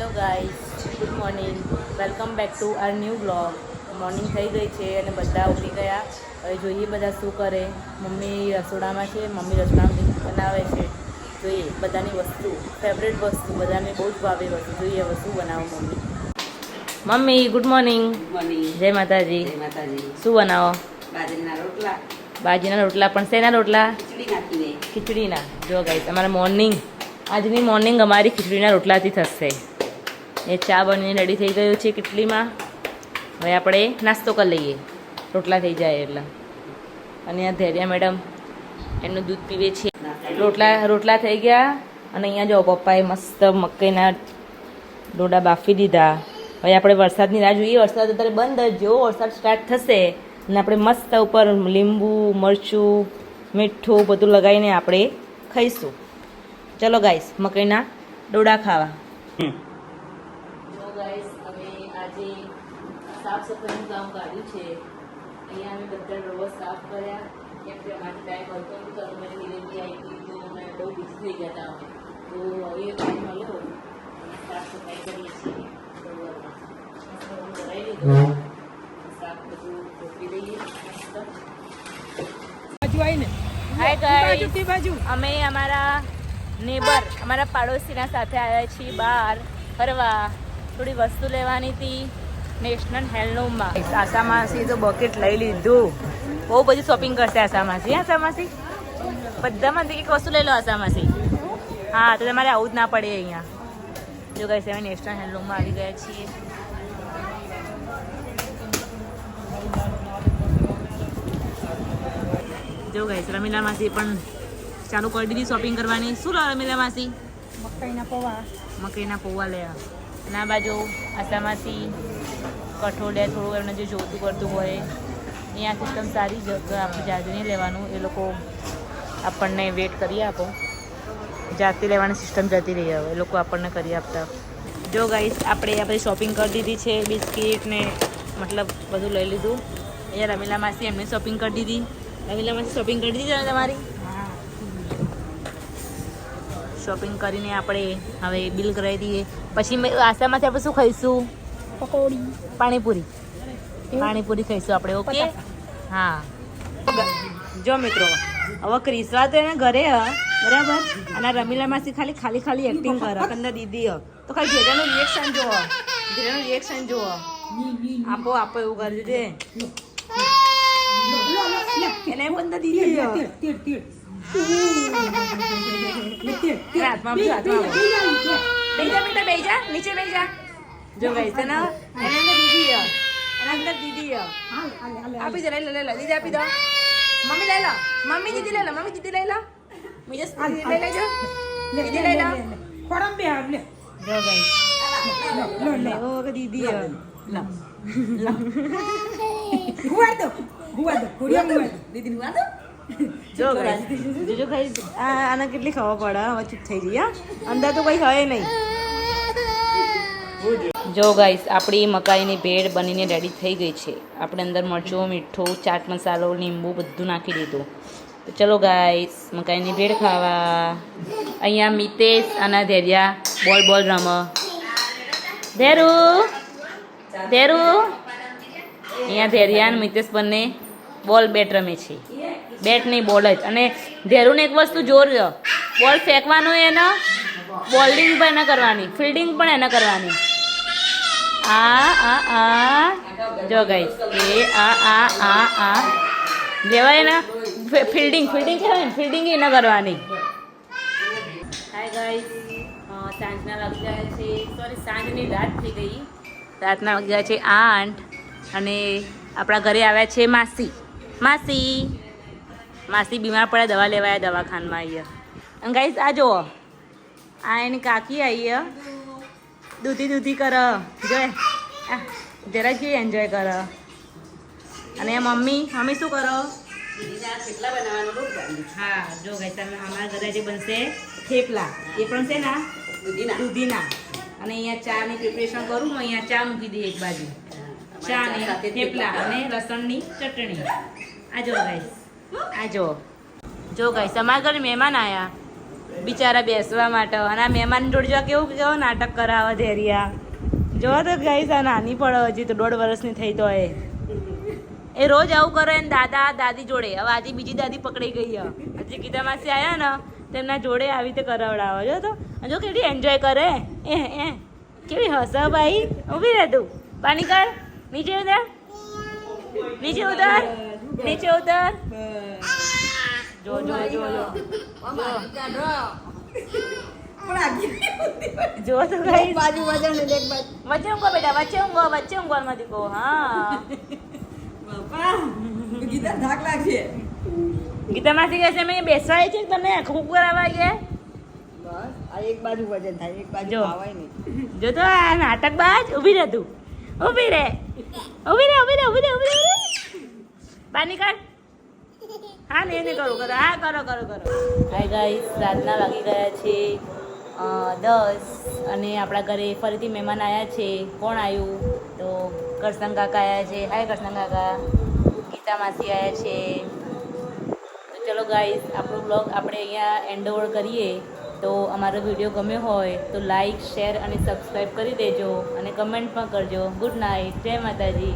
Hello guys, good morning. Welcome back to our new blog. Morning થઈ ગઈ છે અને બધા ઉઠી ગયા. હવે જોઈએ બધા શું કરે. મમ્મી રસોડામાં છે, મમ્મી રસોડામાં બનાવે છે. જોઈએ બધાની વસ્તુ, ફેવરેટ વસ્તુ, બધાને બહુ જ ભાવે વસ્તુ. જોઈએ હવે શું બનાવો મમ્મી. Mummy good morning. જય માતાજી. જય માતાજી. શું બનાવો? બાજરીના રોટલા. બાજીના રોટલા. પણ શેના રોટલા? ખીચડી નાખીને. ખીચડીના. જો ગાઈસ, અમારા મોર્નિંગ, આજની મોર્નિંગ અમારી ખીચડીના રોટલાથી થશે. એ ચા બનીને રેડી થઈ ગયું છે કેટલીમાં. હવે આપણે નાસ્તો કરી લઈએ, રોટલા થઈ જાય એટલે. અને આ ધૈર્યા મેડમ એમનું દૂધ પીવે છે. રોટલા થઈ ગયા. અને અહીંયા જો પપ્પાએ મસ્ત મકાઈના ડોડા બાફી દીધા. હવે આપણે વરસાદની રાહ જોઈએ. વરસાદ અત્યારે બંધ, જેવો વરસાદ સ્ટાર્ટ થશે અને આપણે મસ્ત ઉપર લીંબુ, મરચું, મીઠું બધું લગાવીને આપણે ખાઈશું. ચલો ગાઈસ, મકાઈના ડોડા ખાવા. જો ગાઈસ, અમે આજે સાફ સફાઈનું કામ કાઢ્યું છે. અહીંયા અમે બધા ડ્રોવર સાફ કર્યા. કેમ કે અમારે ટાઈમ હતો નહીં, તો અમે ડિલિવરી આવી હતી, તો અમે બહુ બિઝી થઈ ગયા હતા. તો હવે ટાઈમ મળ્યો, સાફ સફાઈ કરીએ છીએ ડ્રોવરમાં. ભરાઈ લીધું, સાફ બધું ગોઠવી દઈએ. હાય ગાઈસ, અમે અમારા નેબર, અમારા પાડોશીના સાથે આવ્યા છીએ બહાર ફરવા. થોડી વસ્તુ લેવાની હતી નેશનલ હેન્ડલૂમમાં. આશામાસી તો બકેટ લઈ લીધું. બહુ બધી શોપિંગ કરશે આશામાસી. આશામાસી બધામાંથી એક વસ્તુ લઈ લો આશામાસી. હા, તો તમારે આવું જ ના પડે અહીંયા. જો ગાઈસ, અમે નેશનલ હેન્ડલૂમમાં આવી ગયા છીએ. જો ગાઈસ, રમીલા માસી પણ ચાલુ કરી દીધી શોપિંગ કરવાની. શું લો રમીલા માસી? મકાઈના પૌવા લે. અને આ બાજુ આશામાસી કઠોળિયા થોડું એમને જે જોતું કરતું હોય. અહીંયા સિસ્ટમ સારી જ, આપણે જાતે નહીં લેવાનું. એ લોકો આપણને વેટ કરી આપો, જાતે લેવાની સિસ્ટમ જતી રહી. હવે એ લોકો આપણને કરી આપતા. જો ગાઈસ, આપણે આ બધી શોપિંગ કરી દીધી છે. બિસ્કીટ ને મતલબ બધું લઈ લીધું. અહીંયા રમીલા માસી એમને શોપિંગ કરી દીધી. રમીલા માસી શોપિંગ કરી દીધી ને તમારી? શોપિંગ કરીને આપણે હવે બિલ કરાવી દઈએ. પછી આશામાંથી આપણે શું ખાઈશું? પકોડી, પાણીપુરી. પાણીપુરી ખાઈશું આપણે. ઓકે, હા. જો મિત્રો, હવે ક્રિસવા તો એને ઘરે બરાબર. અને રમીલા માસી ખાલી એક્ટિંગ કરે કંદા દીદી. તો ખાલી ઘેરાનું રિએક્શન જુઓ, ઘેરાનું રિએક્શન જુઓ. આપો એવું કરી દે એને બંદા દીદી. હાથમાં બેજા નીચે બેજા. જો ગાઈસ, એના અંદર દીદી આપી દે. લઈ લે દીદી, આપી દો. મમ્મી લઈ લો, મમ્મી દીદી લઈ લો, મમ્મી દીદી લઈ લો. બીજા લઈ લેજો, દીદી લઈ લો. જો ગાઈસ, ઓ દીદી જો ગાઈસ, આના કેટલી ખબર પડે. હવે ચૂપ થઈ જઈએ. અંદર તો કઈ હોય નહીં. જો ગાઈસ, આપણી મકાઈની ભેળ બનીને રેડી થઈ ગઈ છે. આપણે અંદર મરચું, મીઠું, ચાટ મસાલો, લીંબુ બધું નાખી દીધું. તો ચલો ગાઈસ, મકાઈની ભેળ ખાવા. અહીંયા મિતેશ અને ધૈર્યા બોલ રમ. ધેરું અહીંયા ધૈર્યા અને મિતેશ બંને બેટ રમે છે. બેટ નહીં, બોલ જ. અને ધેરુને એક વસ્તુ જોર, બોલ ફેંકવાનો એને, બોલિંગ પણ એને કરવાની, ફિલ્ડિંગ પણ એને કરવાની. જો ગાઈસ, એ લેવાય ને ફિલ્ડિંગ કહેવાય ને, ફિલ્ડિંગ એને કરવાની. હાય ગાઈસ, સાંજના વાગી ગયા છે. સોરી, સાંજની રાત થઈ ગઈ. રાતના વાગી ગયા છે 8. અને આપણા ઘરે આવ્યા છે માસી બીમાર પડ્યા, દવા લેવાયા દવાખાનામાં. અહીંયા અને ગાઈસ, આ જુઓ, આ એની કાકી આવી દૂધી કર. જો જરા કેવી એન્જોય કર. અને મમ્મી શું કરો? થેપલા બનાવવાનું. હા, જો ગાઈસ, અમારા ઘરે જે બનશે થેપલા. એ પણ છે ને દૂધીના. અને અહીંયા ચાની પ્રિપરેશન કરું હું. અહીંયા ચા મૂકી દઈએ એક બાજુ, ચા ને થેપલા અને લસણની ચટણી. આ જો ગાઈસ, જો ગાઈસ, અમારા ઘરે મહેમાન આવ્યા. બિચારા બેસવા માટે અને આ મહેમાન જોડે જો કેવો નાટક કરાવે ધેરિયા જો તો ગાઈસ આ નાની પડે હજી તો 1.5 વર્ષની થઈ તો એ રોજ આવું કરે ને દાદા દાદી જોડે. હવે આજે બીજી દાદી પકડી ગઈ હજી ગીતા માસી આવ્યા ને તેમના જોડે આવી રીતે કરાવડાવો જો તો જો કેટલી એન્જોય કરે એ કેવી હસે ભાઈ. ઊભી રહે તું પાણી કર નીચે ઉતર નીચે ઉતર નીચે ઉતર જો જો જો જો જો તો ગાઈસ બાજુ વજન ને દેખ બાજુ વચ્ચે ઊંઘો બેટા વચ્ચે ઊંઘો માં દીકો હા બાપા ગીતા થાક લાગશે. ગીતા માસી કહે છે મેં બેસવાય છે તમને ખૂબ કરાવવા ગયા બસ આ એક બાજુ વજન થાય એક બાજુ જો. આવાય નહીં. જો તો આ નાટક બાજ ઊભી રહે તું ઊભી રહે પાણી કાઢ હા ને એને કરો હા કરો હાય ગાઈસ રાતના વાગી ગયા છે 10 અને આપણા ઘરે ફરીથી મહેમાન આવ્યા છે. કોણ આવ્યું તો કરસન કાકા આવ્યા છે. હાય કરસન કાકા. ગીતા માસી આવ્યા છે. તો ચલો ગાઈસ આપણો બ્લોગ આપણે અહીંયા એન્ડ ઓવર કરીએ. તો અમારો વિડીયો ગમ્યો હોય તો લાઈક શેર અને સબસ્ક્રાઈબ કરી દેજો અને કમેન્ટ પણ કરજો. ગુડ નાઇટ, જય માતાજી.